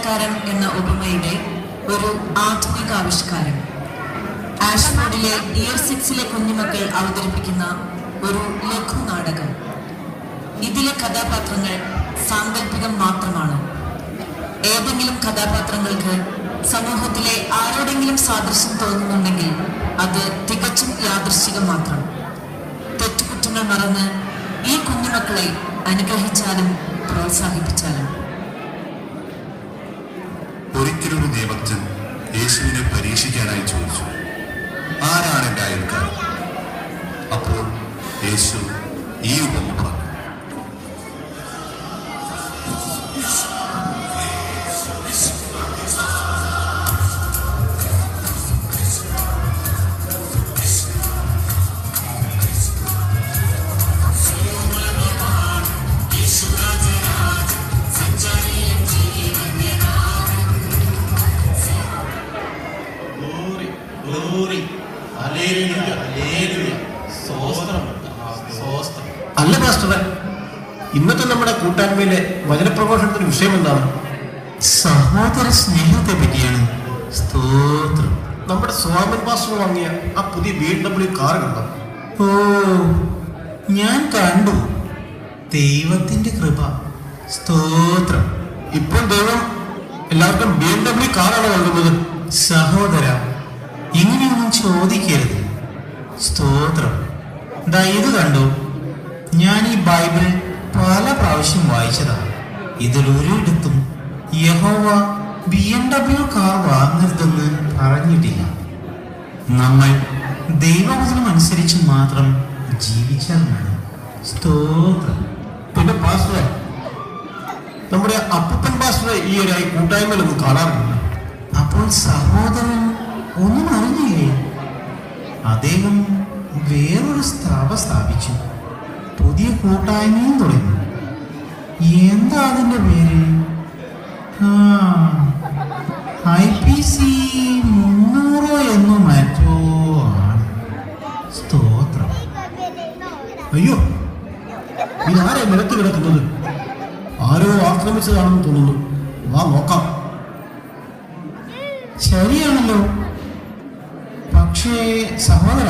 വേലക്കാരൻ എന്ന ഉപമയുടെ ഒരു ആധുനിക ആവിഷ്കാരം. ആഷ്ഫോർഡിലെ ഇയർ 6 കുഞ്ഞുമക്കൾ അവതരിപ്പിക്കുന്ന ഒരു ലഘു നാടകം. ഇതിലെ കഥാപാത്രങ്ങൾ സാങ്കല്പികം മാത്രമാണ്. ഏതെങ്കിലും കഥാപാത്രങ്ങൾക്ക് സമൂഹത്തിലെ ആരോടെങ്കിലും സാദൃശ്യം തോന്നുന്നുണ്ടെങ്കിൽ അത് തികച്ചും യാദൃശ്ചികം മാത്രം. തെറ്റുകുറ്റങ്ങൾ മറന്ന് ഈ കുഞ്ഞുമക്കളെ അനുഗ്രഹിച്ചാലും പ്രോത്സാഹിപ്പിച്ചാലും. ഒരിക്കലൊരു നിയമജ്ഞൻ യേശുവിനെ പരീക്ഷിക്കാനായി ചോദിച്ചു, ആരാണ് എൻ്റെ അയൽക്കാരൻ? അപ്പോൾ യേശു ഈ ഉപമ പറഞ്ഞു. അല്ല പാസ്റ്ററെ, ഇന്നത്തെ നമ്മുടെ കൂട്ടായ്മയിലെ വചനപ്രഘോഷണത്തിന് വിഷയം എന്താണ്? സഹോദര സ്നേഹത്തെ പറ്റിയാണ്. സ്തോത്രം. നമ്മുടെ സോളമൻ പാസ്റ്റർ വാങ്ങിയ ആ പുതിയ BMW കാർ കണ്ടോ? ഓ, ഞാൻ കണ്ടു. ദൈവത്തിന്റെ കൃപ. സ്തോത്രം. ഇപ്പോൾ ദൈവം എല്ലാവർക്കും BMW കാറാണ് നൽകുന്നത്. സഹോദര, ഇങ്ങനെയൊന്നും ചോദിക്കരുത്. സ്തോത്രം. ദാ ഇത് കണ്ടു. ഞാൻ ഈ ബൈബിൾ പല പ്രാവശ്യം വായിച്ചതാണ്. ഇതിലൊരിടത്തും യഹോവ BMW കാർ വാങ്ങരുതെന്ന് പറഞ്ഞിട്ടില്ല. നമ്മൾ ദൈവവചനം അനുസരിച്ച് മാത്രം ജീവിച്ചാൽ മതി. സ്തോത്രം. പിന്നെ പാസ്റ്ററെ, നമ്മുടെ അപ്പൂപ്പൻ പാസ്റ്ററെ ഈ ഒരു കൂട്ടായ്മയിലൊന്നും കാണാറില്ല. അപ്പോൾ സഹോദരൻ ഒന്നും അറിഞ്ഞില്ലേ? അദ്ദേഹം വേറൊരു സ്ഥാപിച്ചു. പുതിയ കൂട്ടായ്മയും തുടങ്ങി. എന്താ അതിൻ്റെ പേര്? IPC 300 എന്നോ മറ്റോ ആണ്. സ്തോത്രം. അയ്യോ, ഇതാരെ നിലത്ത് കിടക്കുന്നത്? ആരോ ആക്രമിച്ചതാണെന്ന് തോന്നുന്നു. വാ നോക്കാം. ശരിയാണല്ലോ. പക്ഷേ സഹോദര,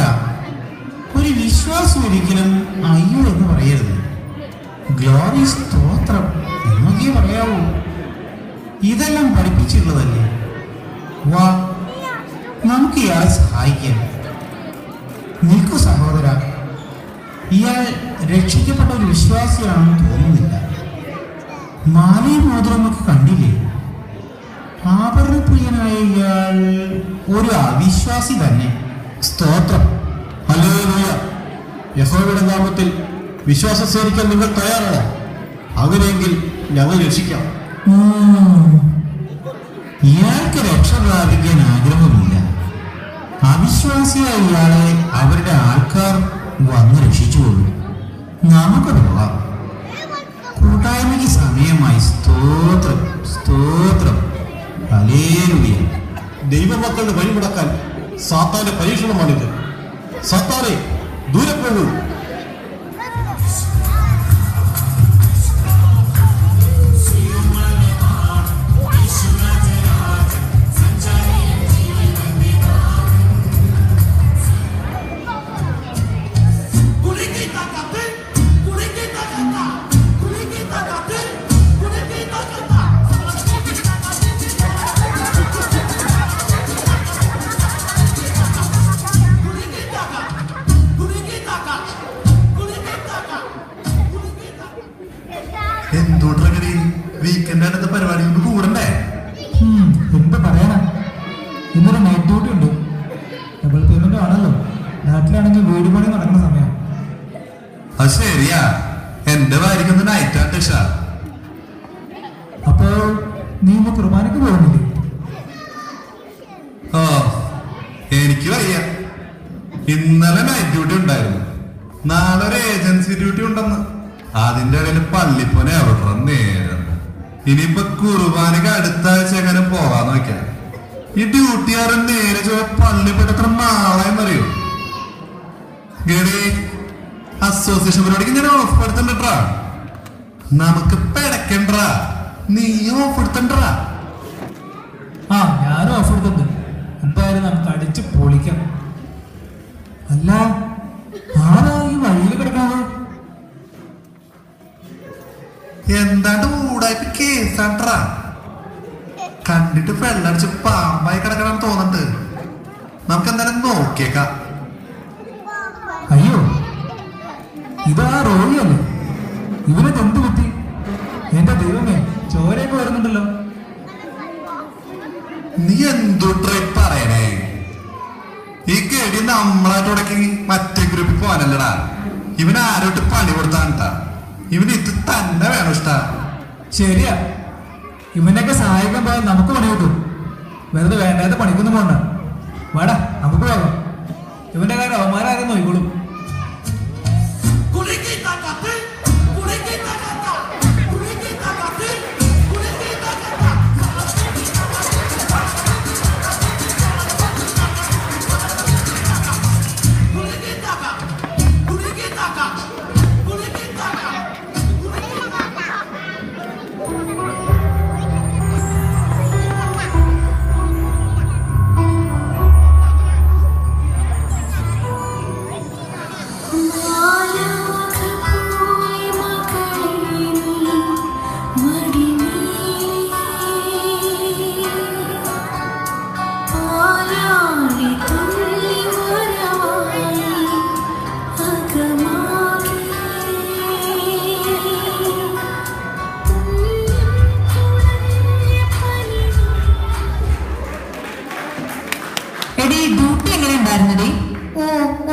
ഒരു വിശ്വാസം ഒരിക്കലും അയ്യോ എന്ന് പറയരുത്. ഗ്ലോറി, സ്തോത്രം എന്നൊക്കെ പറയാവൂ. ഇതെല്ലാം പഠിപ്പിച്ചിട്ടുള്ളതല്ലേ. വാ, നമുക്ക് ഇയാളെ സഹായിക്കാം. നിൽക്കൂ സഹോദര, ഇയാൾ രക്ഷിക്കപ്പെട്ട ഒരു വിശ്വാസിയാണെന്ന് തോന്നുന്നില്ല. മാലയും മോതിരമൊക്കെ കണ്ടില്ലേ? ആഭരണപ്രിയനായ ഇയാൾ ഒരു അവിശ്വാസി തന്നെ. സ്തോത്രം. ഹല്ലേലൂയ. യഹോവയുടെ നാമത്തിൽ വിശ്വാസം സ്വീകരിക്കാൻ നിങ്ങൾ തയ്യാറാണോ? അങ്ങനെയെങ്കിൽ ഞങ്ങൾ രക്ഷിക്കാം. ഇയാൾക്ക് രക്ഷ പ്രാപിക്കാൻ ആഗ്രഹമില്ല. അവിശ്വാസിയായ ഇയാളെ അവരുടെ ആൾക്കാർ വന്ന് രക്ഷിച്ചുകൊള്ളു. നമുക്ക് പോകാം. കൂട്ടായ്മയ്ക്ക് സമയമായി. സ്തോത്രം, സ്തോത്രം. ഹല്ലേലൂയ. ദൈവമക്കളുടെ വഴിമുടക്കാൻ സാത്താന്റെ പരീക്ഷണമാണിത്. സാത്താനെ, ദൂരെ പോകൂ. വീക്കെൻഡ് പരിപാടി കൂടണ്ടേ? എന്ത് പറയാനാ, ഇന്നൊരു നൈറ്റ് ഡ്യൂട്ടി ഉണ്ട്. ഡബിൾ പേയ്മെന്റ് ആണല്ലോ. നാട്ടിലാണെങ്കിൽ വീട് പണി നടക്കുന്ന സമയം. അത് ശരിയാ, എന്റെ ഭാര്യക്കൊന്ന് നൈറ്റ് ആട്ട് ഇഷ്ട. അപ്പോൾ നീ ഇന്ന് കുർബാനക്ക് പോകുന്നില്ലേ? ഓ, എനിക്ക് വയ്യ. ഇന്നലെ നൈറ്റ് ഡ്യൂട്ടി ഉണ്ടായിരുന്നു. നാളെ ഒരു ഏജൻസി ഡ്യൂട്ടി ഉണ്ടെന്ന്. അതിന്റെ ഇടയിൽ പള്ളിപ്പോനെ എവിടെ നേരം. ഇനിയിപ്പൊ കുർബാനക്ക് അടുത്ത ആഴ്ച എങ്ങനെ പോവാന്ന് വെക്കാം. ഈ ഡ്യൂട്ടിയാരൻ നേരെ പള്ളി പെട്ടത്ര നാളെന്നറിയോ? ഗഡി അസോസിയേഷൻ പരിപാടിക്ക് ഞാൻ ഓഫ് എടുത്തണ്ടാ. നമുക്ക് പെടക്കണ്ടാ, നീ ഓഫ് എടുത്തണ്ടാ. ആ ഞാനും ഓഫർ എടുത്തിട്ടുണ്ട്. എന്തായാലും നമുക്ക് അടിച്ച് പൊളിക്കാം. അല്ല, ആരാ ഈ വഴിയിൽ കിടക്കണത്? എന്താണ്ട് ഊടായിട്ട് കേസാണ്ടാ. കണ്ടിട്ട് വെള്ളടിച്ച് പാമ്പായി കിടക്കണം തോന്നുന്നുണ്ട്. നമുക്ക് എന്തായാലും നോക്കിയേക്കാം. അയ്യോ, ഇതാ റോയിയല്ലേ? ഇവനത് എന്ത് പറ്റി? എന്റെ ദൈവമേ, ചോരയൊക്കെ വരുന്നുണ്ടല്ലോ. നീ എന്തോ ട്രിപ്പ് പറയണേ? ഈ കേടി നമ്മളായിട്ട് ഉടക്കി മറ്റേ ഗ്രൂപ്പിൽ പോകാനല്ലടാ. ഇവൻ ആരോട്ട് പണി കൊടുത്താണ്ടാ. ഇവന് ഇത് തന്നെ വേണം ഇഷ്ട. ശരിയാ, ഇവനൊക്കെ സഹായിക്കാൻ പോയാൽ നമുക്ക് പണി കിട്ടും. വെറുതെ വേണ്ടാത്ത പണിക്കൊന്നും പോണ്ട. വേടാ, നമുക്ക് പോകാം. ഇവന്റെ കാര്യം അവന്മാരും നോക്കിക്കോളും.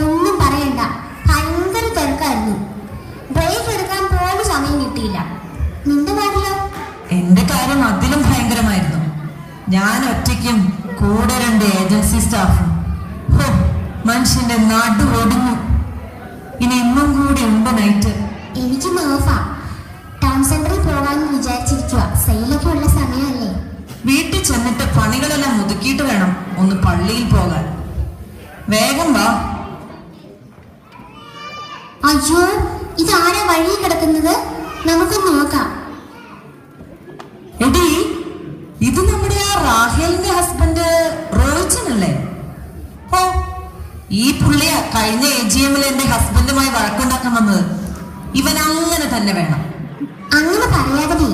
ഒന്നും പറയണ്ട, ഭയങ്കര തിരക്കായിരുന്നു. ബ്രേക്ക് എടുക്കാൻ പോലും സമയം കിട്ടിയില്ല. നിന്റെ കാര്യമോ? എന്റെ കാര്യം അതിലും ഭയങ്കരമായിരുന്നു. ഞാൻ ഒറ്റയ്ക്കും കൂടെ 2 ഏജൻസി സ്റ്റാഫും. മനുഷ്യന്റെ നടു ഒടിഞ്ഞു. ഇനി ഇന്നും കൂടി ഉണ്ട് നൈറ്റ്. എനിക്ക് നോഫാ. ടൗൺ സെന്ററിൽ പോകാമെന്ന് വിചാരിച്ചിരിക്കുക. സെയിലൊക്കെ ഉള്ള സമയമല്ലേ. വീട്ടിൽ ചെന്നിട്ട് പണികളെല്ലാം ഒതുക്കിയിട്ട് വേണം ഒന്ന് പള്ളിയിൽ പോകാൻ. വേഗം വാ. അയ്യോ, ഇതാരാ വഴി കിടക്കുന്നത്? നമുക്ക് നോക്കാം. എടി, ഇത് നമ്മുടെ ആ റാഹേലിന്റെ ഹസ്ബൻഡ് റോയിച്ചനല്ലേ? ഓ, ഈ പുള്ളിയാ കഴിഞ്ഞ AGM-ൽ എന്റെ ഹസ്ബൻഡുമായി വഴക്കുണ്ടാക്കാൻ വന്നത്. ഇവൻ അങ്ങനെ തന്നെ വേണം. അങ്ങനെ പറയാതെ.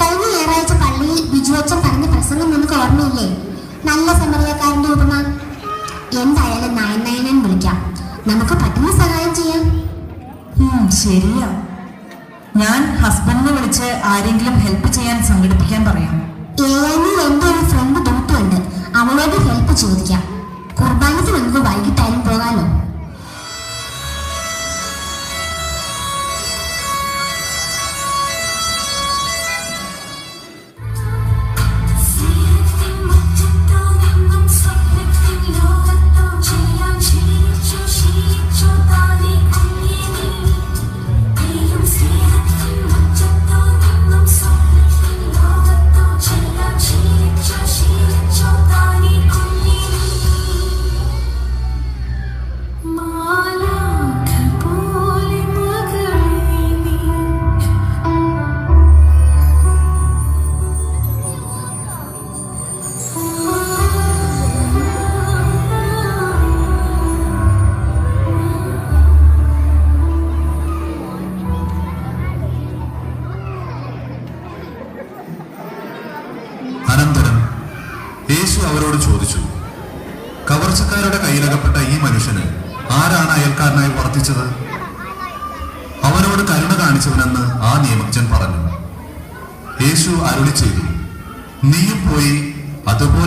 കഴിഞ്ഞ ഞായറാഴ്ച പള്ളിയിൽ ബിജു അച്ഛൻ പറഞ്ഞ പ്രസംഗം നമുക്ക് ഓർമ്മയില്ലേ? നല്ല സമരക്കാരന്റെ ഉപമ. എന്തായാലും 999 വിളിക്കാം. നമുക്ക് പറ്റുന്ന സഹായം ചെയ്യാം. ശരിയാ. ഞാൻ ഹസ്ബൻഡിനെ വിളിച്ച് ആരെങ്കിലും ഹെൽപ്പ് ചെയ്യാൻ സംഘടിപ്പിക്കാൻ പറയാം. എന്റെ ഒരു ഫ്രണ്ട് ദൂത്തുണ്ട്, അവളോട് ഹെൽപ്പ് ചോദിക്കാം. കുർബാനയ്ക്ക് നമുക്ക് വൈകിട്ടായാലും പോകാലോ. അനന്തരം യേശു അവരോട് ചോദിച്ചു, കവർച്ചക്കാരുടെ കയ്യിലകപ്പെട്ട ഈ മനുഷ്യന് ആരാണ് അയൽക്കാരനായി വർത്തിച്ചത്? അവനോട് കരുണ കാണിച്ചവനെന്ന് ആ നിയമജ്ഞൻ പറഞ്ഞു. യേശു അരുളി ചെയ്തു, നീയും പോയി അതുപോലെ